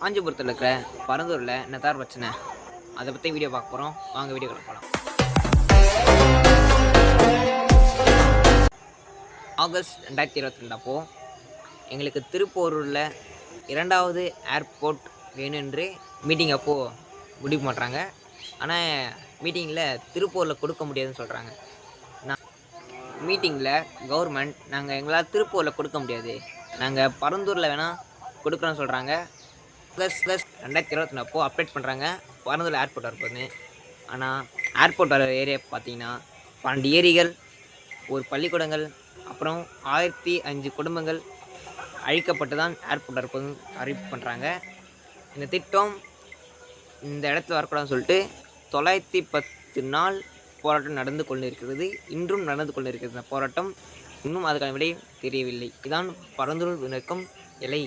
காஞ்சிபுரத்தில் இருக்கிற பரந்தூரில் நெத்தார் பிரச்சனை அதை பற்றி வீடியோ பார்க்க போகிறோம். வாங்க வீடியோக்குள்ள போகலாம். ஆகஸ்ட் 2022 அப்போது எங்களுக்கு திருப்போரூரில் 2வது ஏர்போர்ட் வேணும் என்று மீட்டிங் அப்போது முடிவு பண்ணுறாங்க. ஆனால் மீட்டிங்கில் திருப்பூரில் கொடுக்க முடியாதுன்னு சொல்கிறாங்க. மீட்டிங்கில் கவர்மெண்ட் நாங்கள் எங்களால் திருப்பூரில் கொடுக்க முடியாது, நாங்கள் பரந்தூரில் வேணால் கொடுக்குறோன்னு சொல்கிறாங்க. ப்ளஸ் 2022 அப்போது அப்டேட் பண்ணுறாங்க பரந்தூர் ஏர்போர்ட் வரப்போகுதுன்னு. ஆனால் ஏர்போர்ட் வர ஏரியா பார்த்தீங்கன்னா 12 ஏரிகள், ஒரு பள்ளிக்கூடங்கள், அப்புறம் 1005 குடும்பங்கள் அழிக்கப்பட்டு தான் ஏர்போர்ட் வரப்போகுதுன்னு அறிவிப்பு பண்ணுறாங்க. இந்த திட்டம் இந்த இடத்துல வரக்கூடாதுன்னு சொல்லிட்டு 910 நாள் போராட்டம் நடந்து கொண்டு இருக்கிறது. இன்றும் நடந்து கொண்டு இருக்கிறது. போராட்டம் இன்னும் அதுக்கான விடை தெரியவில்லை. இதுதான் பரந்தூர் இருக்கும் எல்லை.